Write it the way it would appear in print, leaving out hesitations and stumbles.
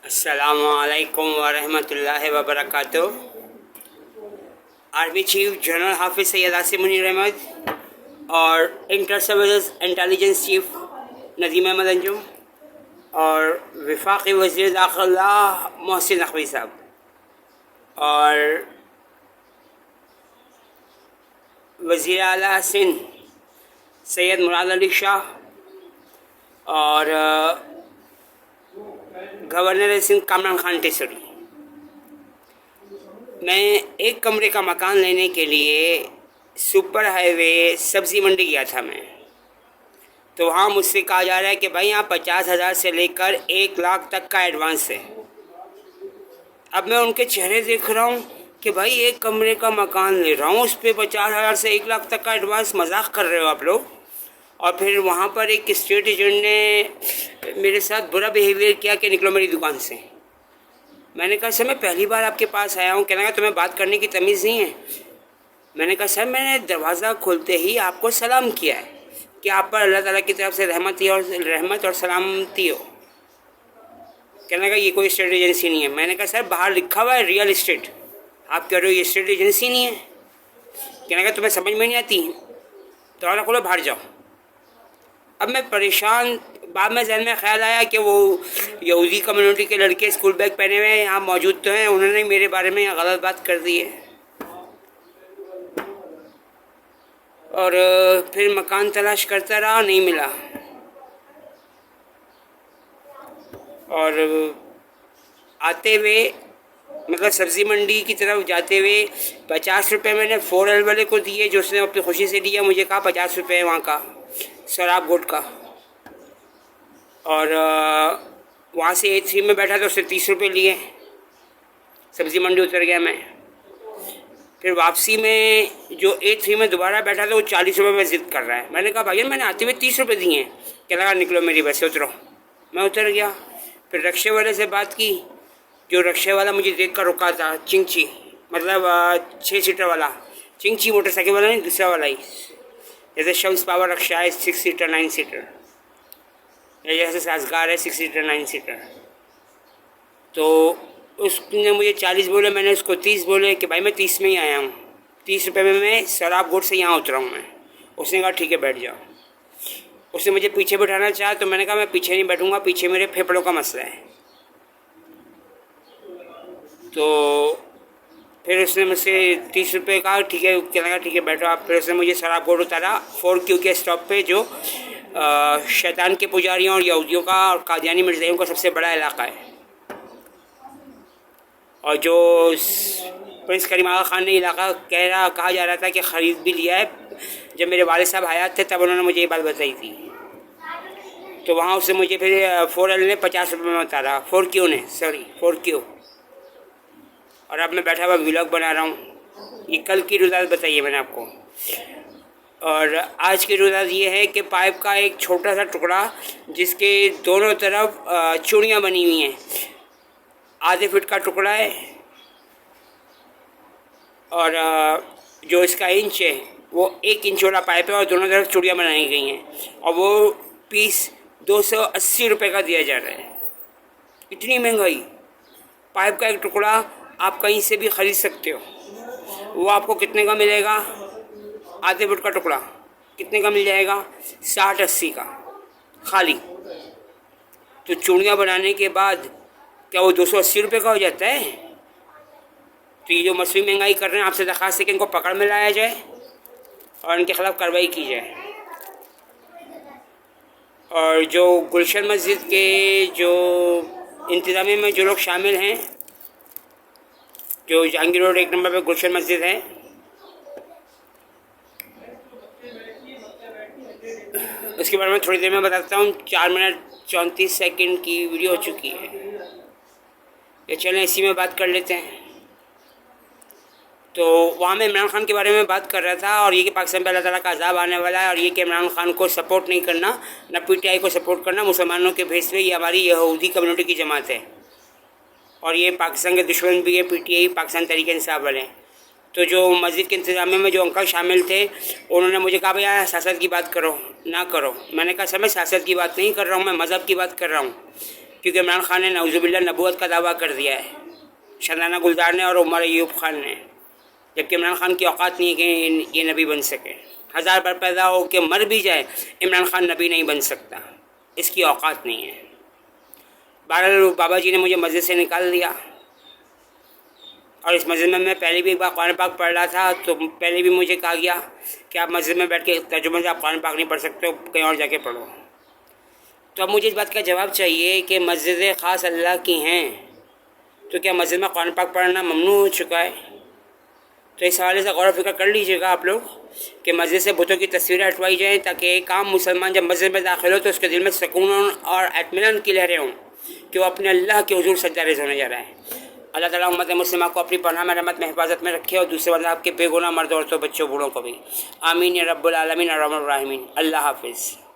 अस्सलामुअलैकुम वरहमतुल्लाहि वबरकातुह। Army chief general Hafiz Syed Asim Munir Ahmed और inter services intelligence chief Nadeem Ahmed Anjum और वफाकी वज़ीर दाखिला मोहसिन नकवी साहब और वज़ीर आला सिंध सैयद मुराद अली शाह और गवर्नर सिंध कामरान खान टेसरी। मैं एक कमरे का मकान लेने के लिए सुपर हाईवे सब्ज़ी मंडी गया था मैं, तो वहाँ मुझसे कहा जा रहा है कि भाई यहाँ 50,000 से लेकर 1 लाख तक का एडवांस है। अब मैं उनके चेहरे देख रहा हूँ कि भाई एक कमरे का मकान ले रहा हूँ, उस पर 50,000 से 1 लाख तक का एडवांस, मजाक कर रहे हो आप लोग। और फिर वहाँ पर एक स्टेट एजेंट ने मेरे साथ बुरा बिहेवियर किया कि निकलो मेरी दुकान से। मैंने कहा सर मैं पहली बार आपके पास आया हूँ। कहने लगा तुम्हें बात करने की तमीज़ नहीं है। मैंने कहा सर मैंने दरवाज़ा खोलते ही आपको सलाम किया है कि आप पर अल्लाह ताला की तरफ से रहमत और सलामती हो। कहने लगा ये कोई स्टेट एजेंसी नहीं है। मैंने कहा सर बाहर लिखा हुआ है रियल इस्टेट, आप कह रहे हो ये स्टेट एजेंसी नहीं है। कहने लगा तुम्हें समझ में नहीं आती, दरवाज़ा खोलो बाहर जाओ। अब मैं परेशान, बाद में जहन में ख्याल आया कि वो यहूदी कम्युनिटी के लड़के स्कूल बैग पहने हुए यहाँ मौजूद तो हैं, उन्होंने मेरे बारे में गलत बात कर दी है। और फिर मकान तलाश करता रहा, नहीं मिला। और आते हुए मतलब सब्ज़ी मंडी की तरफ जाते हुए 50 रुपये मैंने 4L वाले को दिए, जो उसने अपनी खुशी से दिया। मुझे कहा 50 रुपये वहाँ का शराब गोट का। और वहाँ से A3 में बैठा तो उससे 30 रुपये लिए। सब्ज़ी मंडी उतर गया मैं। फिर वापसी में जो A3 में दोबारा बैठा था वो 40 रुपये में ज़िद कर रहा है। मैंने कहा भैया मैंने आते हुए 30 रुपये दिए हैं। क्या लगा निकलो मेरी बस से उतरो। मैं उतर गया। फिर रक्शे वाले से बात की, जो रक्शे वाला मुझे देख कर रुका था, चिंची मतलब 6 सीटर वाला, चिंची मोटरसाइकिल वाला नहीं, दूसरा वाला ही, जैसे शम्स पावर रक्षा है 6 सीटर 9 सीटर, जैसे साजगार है 6 सीटर 9 सीटर। तो उसने मुझे 40 बोले, मैंने उसको 30 बोले कि भाई मैं 30 में ही आया हूँ, 30 रुपये में मैं शराब गोट से यहाँ उतरा हूँ मैं। उसने कहा ठीक है बैठ जाओ। उसने मुझे पीछे बैठाना चाहा तो मैंने कहा मैं पीछे नहीं बैठूँगा, पीछे मेरे फेफड़ों का मसला है। तो फिर उसने मुझसे 30 रुपये कहा, ठीक है कहने लगा ठीक है बैठो आप। फिर उसने मुझे शराब गोट उतारा 4Q के स्टॉप पे, जो शैतान के पुजारियों और यहूदियों का और कादियानी मिर्ज़ाइयों का सबसे बड़ा इलाका है, और जो प्रिंस करीम आगा ख़ान ने इलाका कहा जा रहा था कि ख़रीद भी लिया है। जब मेरे वालिद साहब हयात थे तब उन्होंने मुझे ये बात बताई थी। तो वहाँ उससे मुझे फिर 4L ने 50 रुपये में उतारा, 4Q। और अब मैं बैठा हुआ व्लॉग बना रहा हूँ। ये कल की रुदात बताइए मैंने आपको। और आज की रुदात ये है कि पाइप का एक छोटा सा टुकड़ा जिसके दोनों तरफ चूड़ियाँ बनी हुई हैं, आधे फीट का टुकड़ा है। और जो इसका इंच है वो 1 इंच वाला पाइप है और दोनों तरफ चूड़ियाँ बनाई गई हैं। और वो पीस 280 रुपये का दिया जा रहा है। इतनी महंगाई। पाइप का एक टुकड़ा आप कहीं से भी ख़रीद सकते हो, वो आपको कितने का मिलेगा? आधे फुट का टुकड़ा कितने का मिल जाएगा? 60-80 का खाली। तो चूड़ियाँ बनाने के बाद क्या वो 280 रुपये का हो जाता है? तो ये जो मसली महंगाई कर रहे हैं, आपसे दरख्वास्त है कि इनको पकड़ में लाया जाए और इनके ख़िलाफ़ कार्रवाई की जाए। और जो गुलशन मस्जिद के जो इंतज़ामिया में जो लोग शामिल हैं, जो जहांगीर रोड 1 नंबर पे गुलशन मस्जिद है, उसके बारे में थोड़ी देर में बताता हूँ। 4 मिनट 34 सेकंड की वीडियो हो चुकी है। ये चलें इसी में बात कर लेते हैं। तो वहाँ मैं इमरान खान के बारे में बात कर रहा था, और ये कि पाकिस्तान पे अल्लाह ताला का अज़ाब आने वाला है, और ये कि इमरान खान को सपोर्ट नहीं करना, ना PTI को सपोर्ट करना, मुसलमानों के भेस पे ये हमारी यहूदी कम्युनिटी की जमात है। और ये पाकिस्तान के दुश्मन भी है PTI, पाकिस्तान तहरीक इंसाफ वाले। तो जो मस्जिद के इंतज़ामिया में जो अंकल शामिल थे, उन्होंने मुझे कहा भैया सियासत की बात करो ना करो। मैंने कहा सर मैं सियासत की बात नहीं कर रहा हूँ, मैं मज़हब की बात कर रहा हूँ। क्योंकि इमरान खान ने नऊज़ुबिल्लाह नबूवत का दावा कर दिया है, शदाना गुलजार ने और उमर अयूब खान ने, जबकि इमरान खान की औकात नहीं है कि ये नबी बन सके। 1000 बार पैदा हो के मर भी जाए, इमरान खान नबी नहीं बन सकता, इसकी औकात नहीं है। बहरहाल बाबा जी ने मुझे मस्जिद से निकाल दिया और इस मस्जिद में मैं पहले भी एक बार कुरान पाक पढ़ रहा था, तो पहले भी मुझे कहा गया कि आप मस्जिद में बैठ के तर्जुमे से आप कुरान पाक नहीं पढ़ सकते हो, कहीं और जाके पढ़ो। तो अब मुझे इस बात का जवाब चाहिए कि मस्जिदें ख़ास अल्लाह की हैं, तो क्या मस्जिद में कुरान पाक पढ़ना ममनू हो चुका है? तो इस हवाले से गौर फिक्र कर लीजिएगा आप लोग कि मस्जिद से बुतों की तस्वीरें हटवाई जाएँ, ताकि एक आम मुसलमान जब मस्जिद में दाखिल हो तो उसके दिल में सुकून और इत्मीनान की लहरें हों कि वो अपने अल्लाह के हुजूर सज्जा रेज़ होने जा रहा है। अल्लाह ताला उम्मत मुस्लिमा को अपनी पनाह में रहमत में हिफाजत में रखे और दूसरे वाले आपके बेगुनाह मर्द औरतों बच्चों बूढ़ों को भी। आमीन या रब्बुल आलमीन अर्रहमानिर रहीमीन। अल्लाह हाफिज़।